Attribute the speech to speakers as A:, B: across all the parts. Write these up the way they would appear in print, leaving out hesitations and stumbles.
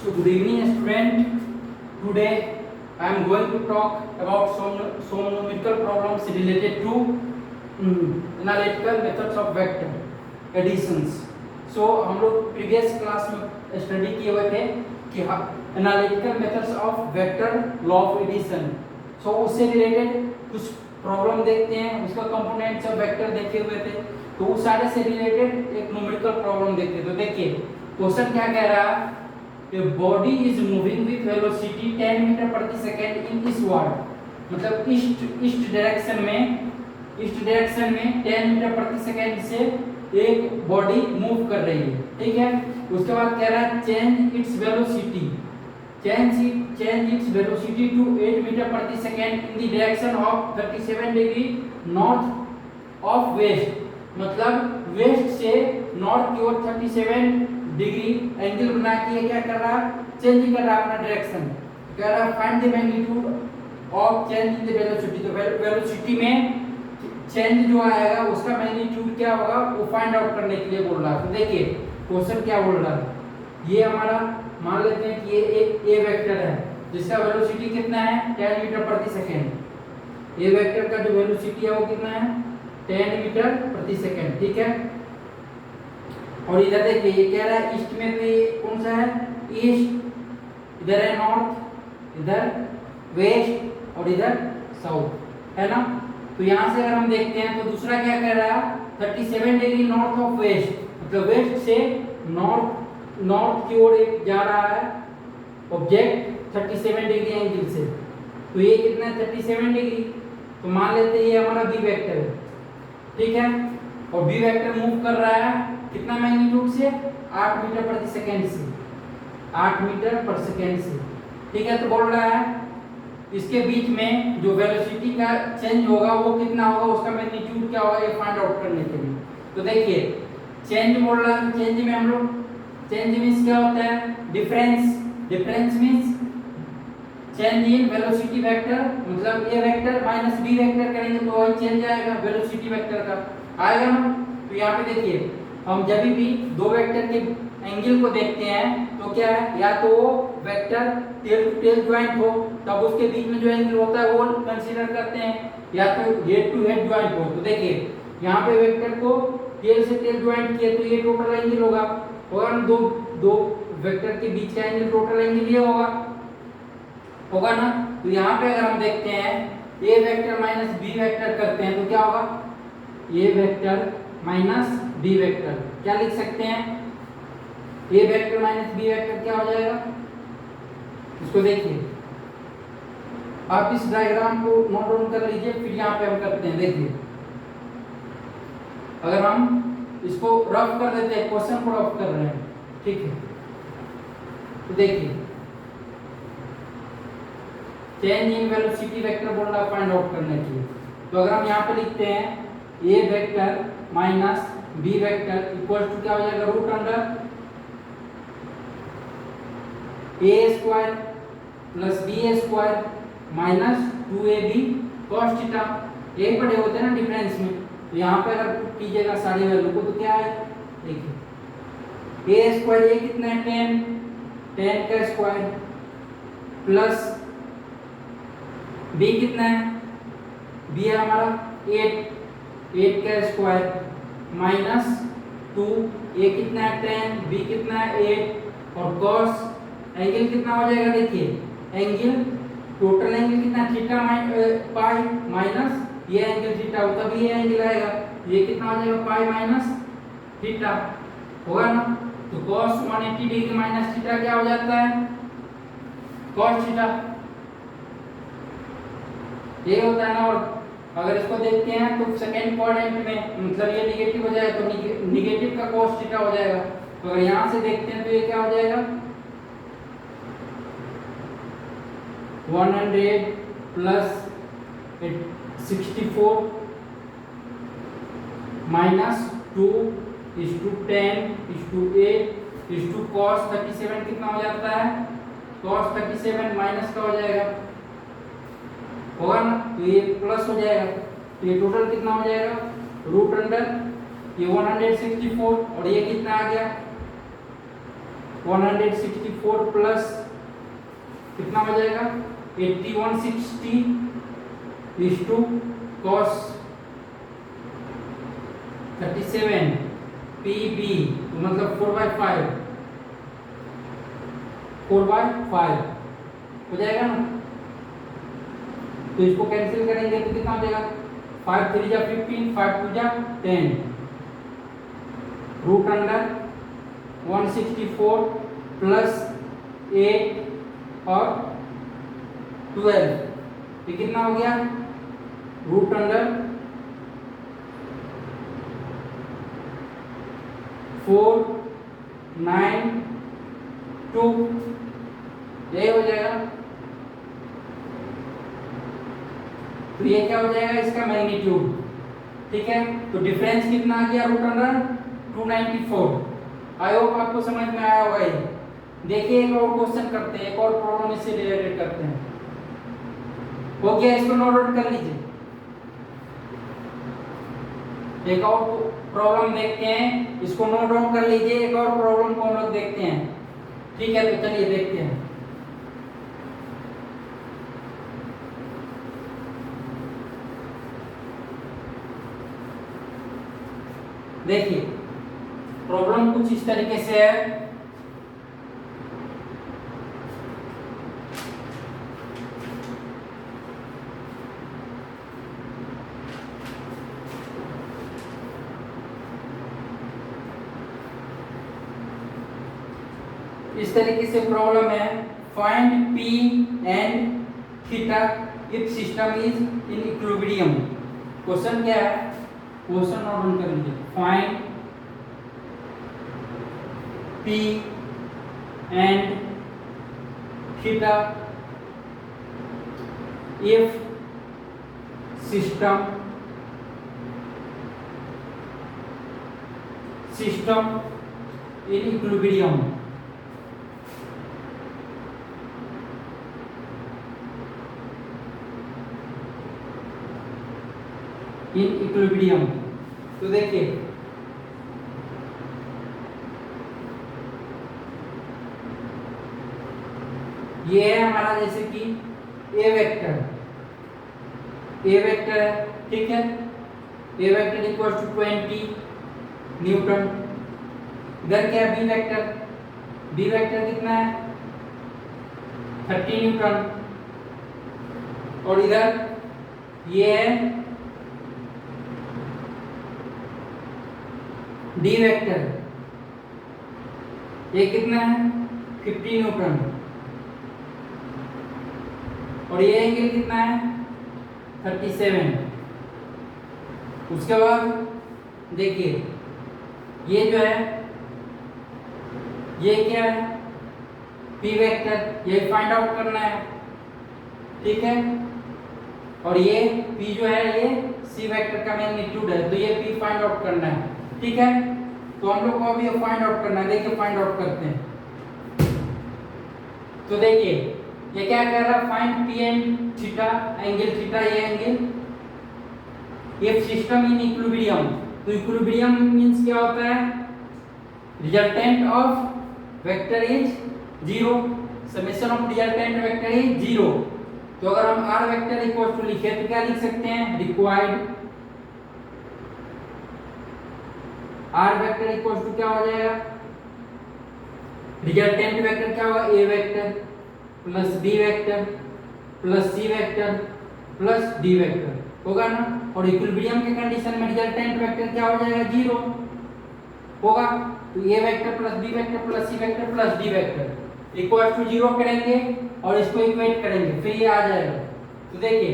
A: So good evening student. Today I am going to talk about some numerical problems related to analytical methods of vector additions. So हम लोग previous class में study किए हुए थे कि analytical methods of vector law of addition. So उससे related कुछ problem देखते हैं. उसका कंपोनेंट्स ऑफ वेक्टर देखे हुए थे, तो उस सारे से रिलेटेड एक न्यूमेरिकल प्रॉब्लम देखते हैं. तो देखिए क्वेश्चन क्या कह रहा है. A body is moving with velocity 10 metre प्रति सेकंड इन ईस्टवर्ड, मतलब ईस्ट डायरेक्शन में 10 मीटर प्रति सेकंड से एक बॉडी मूव कर रही है. ठीक है. उसके बाद कह रहा है change its velocity to 8 metre प्रति second in the direction of 37 degree north of west, मतलब वेस्ट से नॉर्थ की ओर 37 डिग्री एंगल बना के क्या कर रहा है, चेंज कर रहा है अपना डायरेक्शन. कह रहा है find the magnitude of change in the velocity. तो वेलोसिटी में चेंज जो आएगा उसका मैग्नीट्यूड क्या होगा वो फाइंड आउट करने के लिए बोल रहा है. तो देखिए क्वेश्चन क्या बोल रहा है. ये हमारा मान लेते हैं कि ये एक ए वेक्टर है जिसका वेलोसिटी कितना है 10 मीटर प्रति सेकंड. ए वेक्टर का जो वेलोसिटी है वो कितना है 10 मीटर प्रति सेकंड. ठीक है. और इधर देखिए ये कह रहा है ईस्ट में, तो ये कौन सा है ईस्ट, इधर है नॉर्थ, इधर वेस्ट और इधर साउथ है ना. तो यहाँ से अगर हम देखते हैं तो दूसरा क्या कह रहा है 37 डिग्री नॉर्थ ऑफ वेस्ट, मतलब वेस्ट से नॉर्थ की ओर एक जा रहा है ऑब्जेक्ट 37 डिग्री एंगल से. तो ये कितना है 37 डिग्री. तो मान लेते हैं ये हमारा बी वेक्टर है. ठीक है. और बी वेक्टर मूव कर रहा है कितना मैग्नीट्यूड से 8 मीटर प्रति सेकंड से, 8 मीटर पर सेकंड से. ठीक है. तो बोल रहा है इसके बीच में जो वेलोसिटी का चेंज होगा वो कितना होगा, उसका मैग्नीट्यूड क्या होगा, ये फाइंड आउट करने के लिए. तो देखिए चेंज बोल रहा है. चेंज में हम लोग चेंज मींस क्या होता है difference means change in velocity vector, मतलब ए वेक्टर माइनस बी वेक्टर करेंगे तो वही चेंज आएगा वेलोसिटी वेक्टर का आएगा ना. तो यहाँ पे देखिए हम जब भी दो वेक्टर के एंगल को देखते हैं तो क्या है, या तो वो vector tail to tail joint हो तब उसके बीच में जो एंगल होता है वो कंसीडर करते हैं, या तो हेड टू हेड ज्वाइंट हो. तो देखिए यहाँ पे वेक्टर को टेल से टेल ज्वाइंट किए तो ये टोटल एंगल होगा, और दो वेक्टर के बीच का एंगल टोटल एंगल ये होगा ना. तो यहाँ पे अगर हम देखते हैं A vector minus B vector करते हैं तो क्या होगा, ए वेक्टर माइनस बी वेक्टर क्या लिख सकते हैं, A vector minus B vector क्या हो जाएगा. इसको देखिए आप इस डायग्राम को नोट डाउन कर लीजिए, फिर यहाँ पे हम करते हैं. देखिए अगर हम इसको रफ कर देते हैं, क्वेश्चन को रफ कर रहे हैं. ठीक है. तो देखिए चेंज इन वेलोसिटी वेक्टर बोल रहा है फाइंड आउट करने के लिए. तो अगर हम यहाँ पे लिखते हैं A vector minus B vector equal to क्या हो जाएगा root under A square plus B square minus 2ab cos theta. एक बड़े होते हैं ना डिफरेंस में. तो यहाँ पे अगर पुट कीजिएगा सारी वैल्यू को तो क्या है, देखिए ए स्क्वायर ये कितना है 10 का स्क्वायर प्लस बी कितना है, बी है हमारा 8 का स्क्वायर माइनस 2, ए कितना है 10, बी कितना है 8 और cos एंगल कितना हो जाएगा. देखिए एंगल टोटल एंगल कितना थीटा पाई माइनस ये एंगल थीटा होगा, तभी ये एंगल आएगा. ये कितना हो जाएगा पाई माइनस थीटा होगा ना. तो cos 180 डिग्री माइनस थीटा क्या हो जाता है cos थीटा, ये होता है ना. और अगर इसको देखते हैं तो सेकेंड क्वाड्रेंट में मतलब ये निगेटिव हो जाएगा तो निगेटिव का cos थीटा हो जाएगा. तो अगर यहाँ से देखते हैं तो ये क्या हो जाएगा 100 प्लस 64 माइनस 2:10:8 cos 37 कितना हो जाता है cos 37 माइनस का हो जाएगा होगा ना. तो ये प्लस हो जाएगा. तो ये टोटल कितना हो जाएगा रूट अंडर ये 164 और ये कितना आ गया 164 प्लस कितना हो जाएगा 8160 इज टू cos 37 PB मतलब 4/5 हो जाएगा ना। तो इसको कैंसिल करेंगे तो कितना हो जाएगा 5 3 जा 15 5 2 जा 10 रूट अंडर 164 प्लस 8 और 12 ये कितना हो गया रूट अंडर 4 9 2 ये हो जाएगा। तो ये क्या हो जाएगा इसका मैग्नीट्यूड। ठीक है तो डिफरेंस कितना आ गया रूट अंडर 294। आई होप आपको समझ में आया होगा। ये देखिए एक और क्वेश्चन करते हैं, एक और प्रॉब्लम इससे रिलेटेड करते हैं। हो गया इसको नोट आउट कर लीजिए। एक और प्रॉब्लम देखते हैं, इसको नोट डाउन कर लीजिए। एक और प्रॉब्लम को हम लोग देखते हैं। ठीक है तो चलिए देखते हैं। देखिए प्रॉब्लम कुछ इस तरीके से है। इस तरीके से प्रॉब्लम है find P and theta if system is in equilibrium. Question क्या है, क्वेश्चन नोट डाउन कर लीजिए। Find P and theta if system in equilibrium. In equilibrium तो देखिए ये है हमारा जैसे कि ए वेक्टर है। ठीक है ए वेक्टर इक्वल टू 20 न्यूटन। इधर क्या है बी वेक्टर कितना है 30 न्यूटन। और इधर ये है डी वेक्टर, ये कितना है 50 न्यूटन। और ये एंगल कितना है 37। उसके बाद देखिए ये जो है ये क्या है पी वेक्टर, ये फाइंड आउट करना है। ठीक है और ये पी जो है ये सी वेक्टर का मैग्नीट्यूड है, तो ये पी फाइंड आउट करना है। ठीक है तो हम लोग को अभी फाइंड आउट करना है। देखिए फाइंड आउट करते हैं। तो देखिए ये क्या कह रहा है find P and theta angle theta ये angle if system in equilibrium. तो इक्विलिब्रियम मींस क्या होता है resultant of vector is 0, summation of resultant vector is 0। तो अगर हम r वेक्टर इक्वल टू लिखे तो क्या लिख सकते हैं required r vector equal to क्या हो जाएगा रिजल्टेंट वेक्टर क्या होगा a vector plus b vector plus c vector plus d vector होगा ना। और इक्विलिब्रियम के कंडीशन में रिजल्टेंट वेक्टर क्या हो जाएगा 0 होगा। तो a vector plus b vector plus c vector plus d vector equal to 0 करेंगे और इसको इक्वेट करेंगे फिर ये आ जाएगा। तो देखिए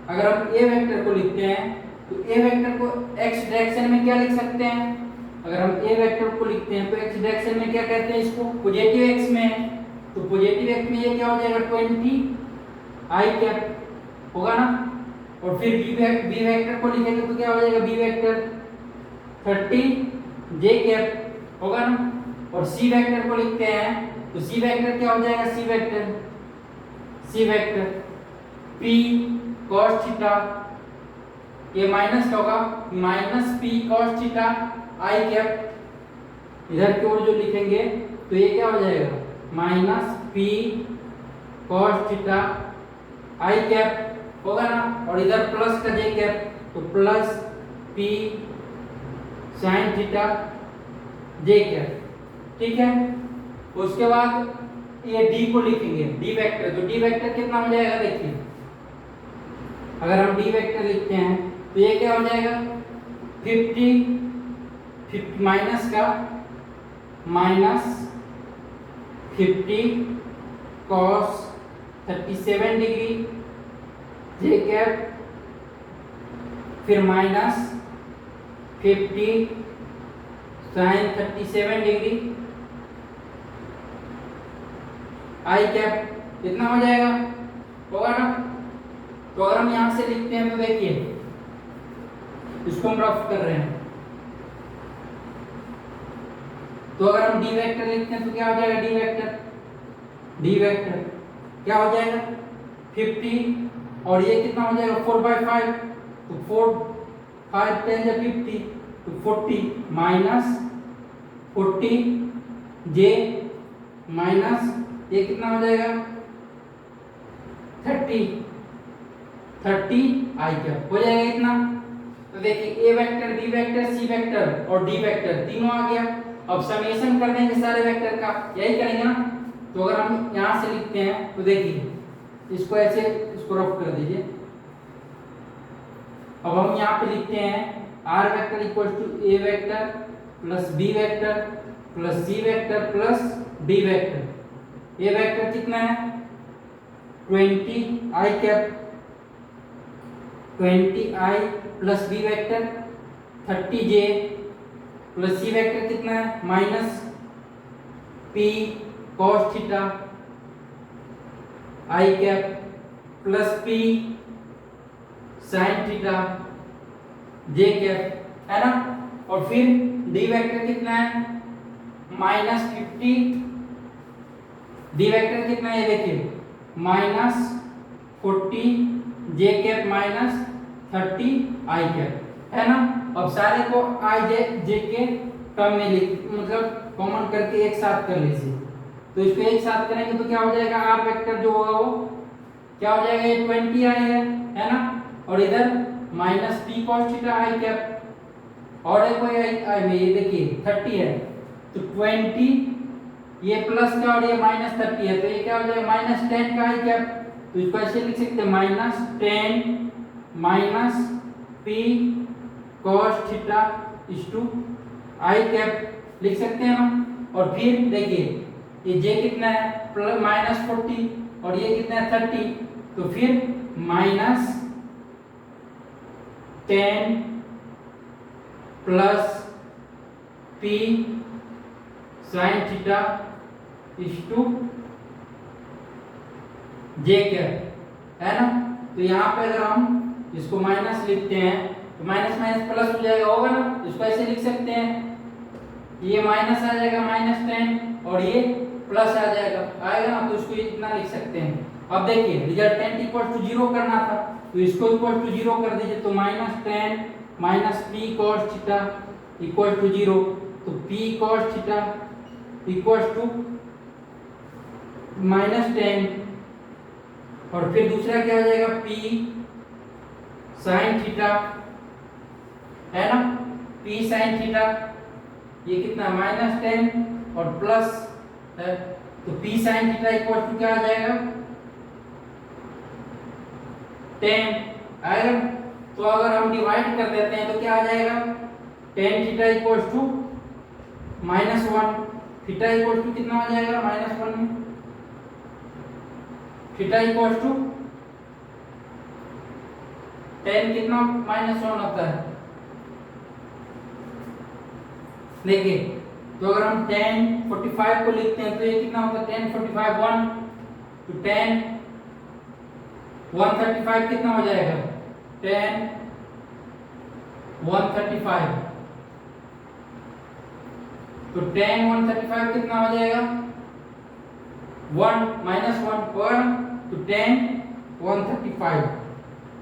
A: अगर हम a वेक्टर को लिखते हैं तो a वेक्टर को x डायरेक्शन में क्या लिख सकते हैं। अगर हम a वेक्टर को लिखते हैं तो x डायरेक्शन में क्या कहते हैं इसको पॉजिटिव x में। तो पॉजिटिव x में ये क्या हो जाएगा 20 i कैप होगा ना। और फिर b वेक्टर को लिखेंगे तो क्या हो जाएगा b वेक्टर 30 j कैप होगा ना। और c वेक्टर को लिखते हैं तो c वेक्टर क्या हो जाएगा c vector p cos theta ये माइनस क्या होगा minus p cos theta i cap. इधर की ओर जो लिखेंगे तो ये क्या हो जाएगा minus P cos theta I cap होगा ना, और इधर प्लस का जे कैप, तो plus P sine theta J cap. ठीक है, उसके बाद ये डी को लिखेंगे, डी वेक्टर। तो डी वेक्टर कितना हो जाएगा देखिए, अगर हम डी वेक्टर लिखते हैं तो ये क्या हो जाएगा 50 माइनस का minus 50 cos 37 degree J cap, फिर minus 50 sine 37 degree I cap. इतना हो जाएगा, होगा ना। तो अगर हम यहां से लिखते हैं तो देखिए इसको हम रफ कर रहे हैं, तो अगर हम डी वेक्टर लिखते हैं तो क्या हो जाएगा डी वेक्टर क्या हो जाएगा 50, और ये कितना हो जाएगा 4/5, तो 4 5 10 या 50, तो 40 माइनस 40 जे माइनस ये कितना हो जाएगा 30 आई कैप हो जाएगा इतना। तो देखिए A vector B vector C vector और डी वेक्टर तीनों आ गया। अब समेशन कर देंगे सारे वेक्टर का, यही करेंगे ना। तो अगर हम यहां से लिखते हैं तो देखिए इसको ऐसे, इसको रफ कर दीजिए। अब हम यहां पे लिखते हैं R vector equal to A vector plus B vector plus C vector plus D vector. A vector कितना है 20 I cap 20 I plus B vector 30 J plus C vector कितना है minus P cos theta I cap plus P sine theta J cap, है ना। और फिर D vector कितना है माइनस 50, डी वेक्टर कितना है ये देखिए माइनस 40 जे कैप माइनस 30 आई कैप, है ना। अब सारे को आई जे के टर्म में लिख, मतलब कॉमन करके एक साथ कर लीजिए। तो इसको एक साथ करेंगे तो क्या हो जाएगा आर वेक्टर जो होगा वो क्या हो जाएगा ये 20 आई है ना, और इधर minus P cos theta I cap, और एक आई में ये देखिए 30 है, तो 20 ये प्लस का और ये माइनस 30 है, तो ये क्या हो जाएगा माइनस 10 का आई कैप। तो इसको ऐसे लिख सकते हैं minus 10 minus P cos theta is to I cap लिख सकते हैं ना। और फिर देखिए ये जे कितना है प्लस माइनस 40 और ये कितना है 30, तो फिर minus 10 plus P sine theta is to J cap, है ना। तो यहाँ पे अगर हम इसको माइनस लिखते हैं तो माइनस माइनस प्लस हो जाएगा, होगा ना। इसको ऐसे लिख सकते हैं ये माइनस आ जाएगा माइनस 10 और ये प्लस आ जाएगा आएगा ना, तो इसको इतना लिख सकते हैं। अब देखिए रिजल्टेंट इक्वल टू 0 करना था, तो इसको इक्वल टू 0 कर दीजिए। तो minus 10 minus P cos theta equal to 0, तो P cos theta equal to minus 10, और फिर दूसरा क्या हो जाएगा पी साइन थीटा, है ना। पी साइन थीटा ये कितना माइनस 10 और प्लस है, तो P sine theta equal to क्या आ जाएगा 10 आएगा। तो अगर हम डिवाइड कर देते हैं तो क्या आ जाएगा tan theta equal to -1, theta equal to कितना आ जाएगा -1 में, थीटा इक्वल टू tan कितना -1 होता है देखिए। तो अगर हम tan 45 को लिखते हैं तो ये कितना होता है tan 45 1, तो tan 135 कितना हो जाएगा tan 135, तो tan 135 कितना हो जाएगा 1 -1 पर, तो tan 135,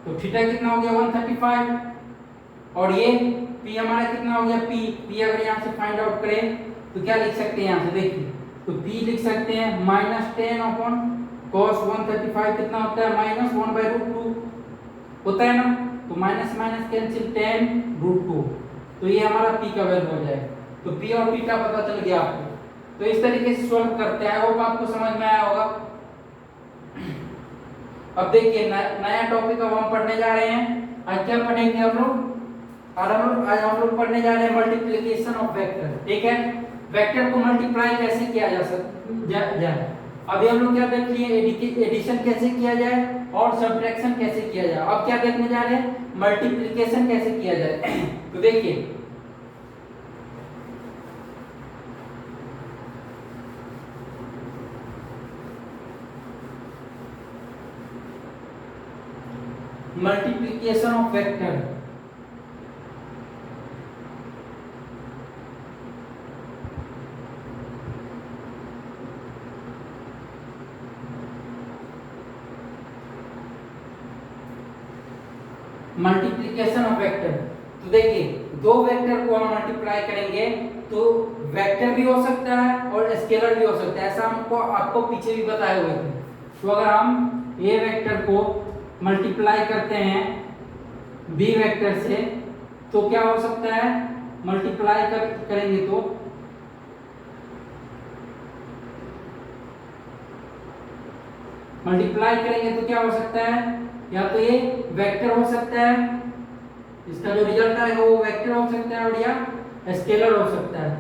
A: तो थीटा कितना हो गया 135, और ये p हमारा कितना हो गया p अगर यहाँ से फाइंड आउट करें तो क्या लिख सकते हैं यहाँ से देखिए तो p लिख सकते हैं -10 अपॉन cos 135 कितना होता है -1/√2 होता है ना, तो माइनस माइनस कैंसिल 10√2, तो ये हमारा p का वैल्यू हो जाएगा। तो p और थीटा पता चल गया आपको। तो इस तरीके से सॉल्व करते हैं, होप आपको समझ में आया होगा। अब देखिए नया टॉपिक अब हम पढ़ने जा रहे हैं। आज क्या पढ़ेंगे हम लोग? आज हम लोग पढ़ने जा रहे हैं मल्टीप्लिकेशन ऑफ वेक्टर। ठीक है, वेक्टर को मल्टीप्लाई कैसे किया जाए। अभी हम लोग क्या देख लिए, एडिशन कैसे किया जाए और सब्ट्रैक्शन कैसे किया जाए। अब क्या देखने जा रहे हैं, मल्टीप्लिकेशन कैसे किया जाए। तो देखिए multiplication of vector, multiplication of vector. तो देखिए दो वेक्टर को हम मल्टीप्लाई करेंगे तो वेक्टर भी हो सकता है और स्केलर भी हो सकता है, ऐसा हमको आपको पीछे भी बताए हुए थे। तो अगर हम ए वेक्टर को मल्टीप्लाई करते हैं बी वेक्टर से तो क्या हो सकता है, मल्टीप्लाई करेंगे तो क्या हो सकता है, या तो ये वेक्टर हो सकता है, इसका जो रिजल्ट आएगा वो वेक्टर हो सकता है और या स्केलर हो सकता है।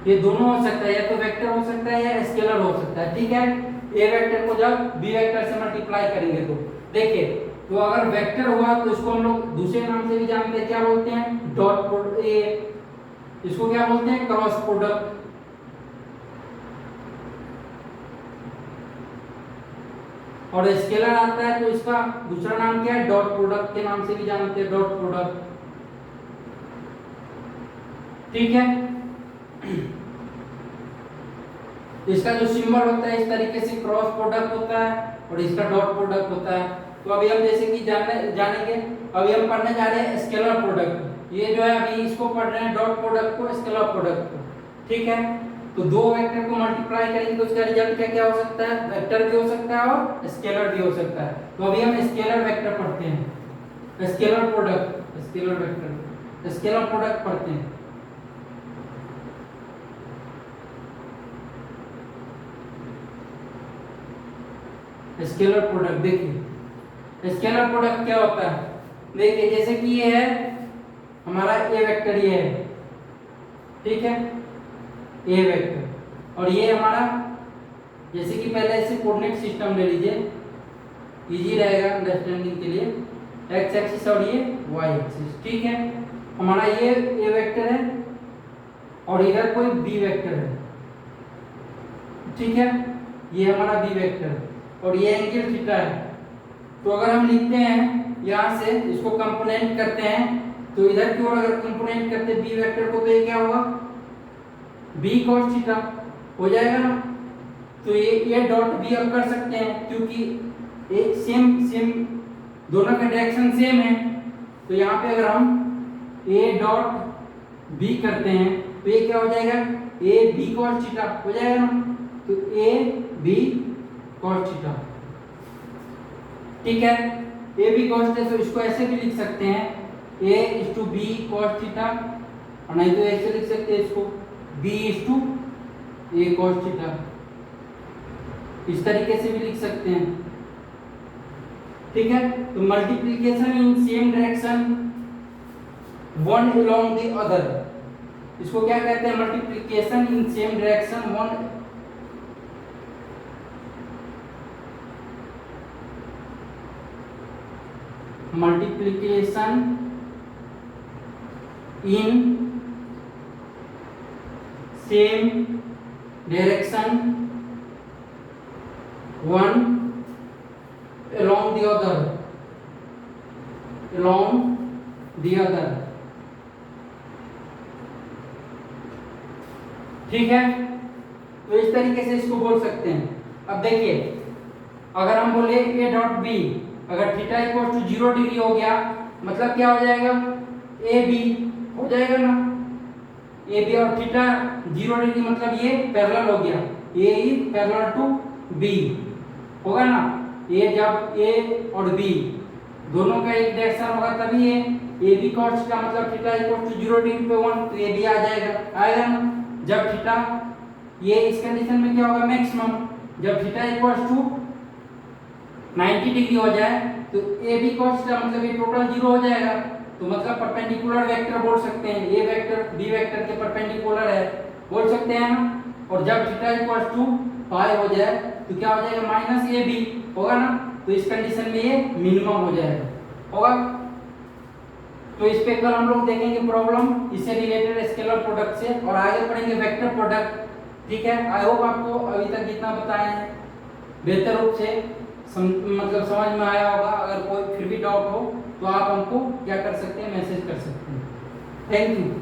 A: ये दोनों हो सकता है, या तो वेक्टर हो सकता है या स्केलर हो सकता है। ठीक है, ए वेक्टर को जब बी वेक्टर से मल्टीप्लाई करेंगे तो देखिए, तो अगर वेक्टर हुआ तो इसको हम लोग दूसरे नाम से भी जानते हैं, क्या बोलते हैं, डॉट प्रोडक्ट। इसको क्या बोलते हैं, क्रॉस प्रोडक्ट। और स्केलर आता है तो इसका दूसरा नाम क्या है, डॉट प्रोडक्ट के नाम से भी जानते हैं, डॉट प्रोडक्ट। ठीक है, इसका जो सिंबल होता है इस तरीके से क्रॉस प्रोडक्ट होता है और इसका डॉट प्रोडक्ट होता है। तो अभी हम जैसे कि जानेंगे, अभी हम पढ़ने जा रहे हैं स्केलर प्रोडक्ट। ये जो है अभी इसको पढ़ रहे हैं डॉट प्रोडक्ट को, स्केलर प्रोडक्ट को। ठीक है, तो दो वेक्टर को मल्टीप्लाई करेंगे तो उसका रिजल्ट क्या क्या हो सकता है, वेक्टर भी हो सकता है और स्केलर भी हो सकता है। तो अभी हम स्केलर वेक्टर पढ़ते हैं, scalar product, scalar vector, scalar product पढ़ते हैं। स्केलर प्रोडक्ट देखिए, स्केलर प्रोडक्ट क्या होता है, देखिए जैसे कि ये है हमारा ए वेक्टर, ये है, ठीक है, ए वेक्टर, और ये हमारा, जैसे कि पहले ऐसे कोऑर्डिनेट सिस्टम ले लीजिए, इजी रहेगा अंडरस्टैंडिंग के लिए, एक्स एक्सिस और ये वाई एक्सिस। ठीक है, हमारा ये ए वेक्टर है और इधर कोई बी वेक्टर है। ठीक है, ये हमारा बी वेक्टर और ये एंगल थीटा है। तो अगर हम लिखते हैं यहाँ से, इसको कंपोनेंट करते हैं, तो इधर की ओर अगर कंपोनेंट करते बी वेक्टर को, तो ये क्या होगा, बी cos थीटा हो जाएगा ना। तो ये डॉट बी अब कर सकते हैं क्योंकि एक सेम दोनों का डायरेक्शन सेम है। तो यहाँ पे अगर हम ए डॉट बी करते हैं तो ये क्या हो जाएगा, ए बी cos थीटा हो जाएगा ना। तो ए बी cos थीटा, ठीक है, ए बी cos थीटा। तो इसको ऐसे भी लिख सकते हैं, a is to b cos theta, और नहीं तो ऐसे लिख सकते हैं इसको b is to a cos theta, इस तरीके से भी लिख सकते हैं। ठीक है, तो multiplication in same direction one along the other, इसको क्या कहते हैं, multiplication in same direction one multiplication in same direction one along the other, ठीक है, तो इस तरीके से इसको बोल सकते हैं। अब देखिए, अगर हम बोले a डॉट बी, अगर थीटा इक्वल टू 0 डिग्री हो गया, मतलब क्या हो जाएगा, ए बी हो जाएगा ना, ए बी और थीटा 0 डिग्री मतलब ये पैरेलल हो गया, ए इज पैरेलल टू बी होगा ना। ए जब ए और बी दोनों का एक डायरेक्शन होगा तभी ए बी cos थीटा मतलब थीटा इक्वल टू 0 डिग्री पे 1, तो ए बी आ आएगा ना। जब थीटा ये इस कंडीशन में क्या होगा मैक्सिमम, जब थीटा इक्वल टू 90 डिग्री हो जाए तो ए बी cos थीटा मतलब ये टोटल 0 हो जाएगा, तो मतलब परपेंडिकुलर वेक्टर बोल सकते हैं, ए वेक्टर बी वेक्टर के परपेंडिकुलर है बोल सकते हैं ना। और जब थीटा इक्वल टू पाई हो जाए तो क्या हो जाएगा माइनस ए बी होगा ना, तो इस कंडीशन में ये मिनिमम हो जाएगा होगा। तो इस पे कल हम लोग देखेंगे प्रॉब्लम इससे रिलेटेड स्केलर प्रोडक्ट से, और आगे पढ़ेंगे वेक्टर प्रोडक्ट। ठीक है, आई होप आपको अभी तक जितना बताए हैं बेहतर रूप से मतलब समझ में आया होगा। अगर कोई फिर भी डाउट हो तो आप हमको क्या कर सकते हैं, मैसेज कर सकते हैं। Thank you.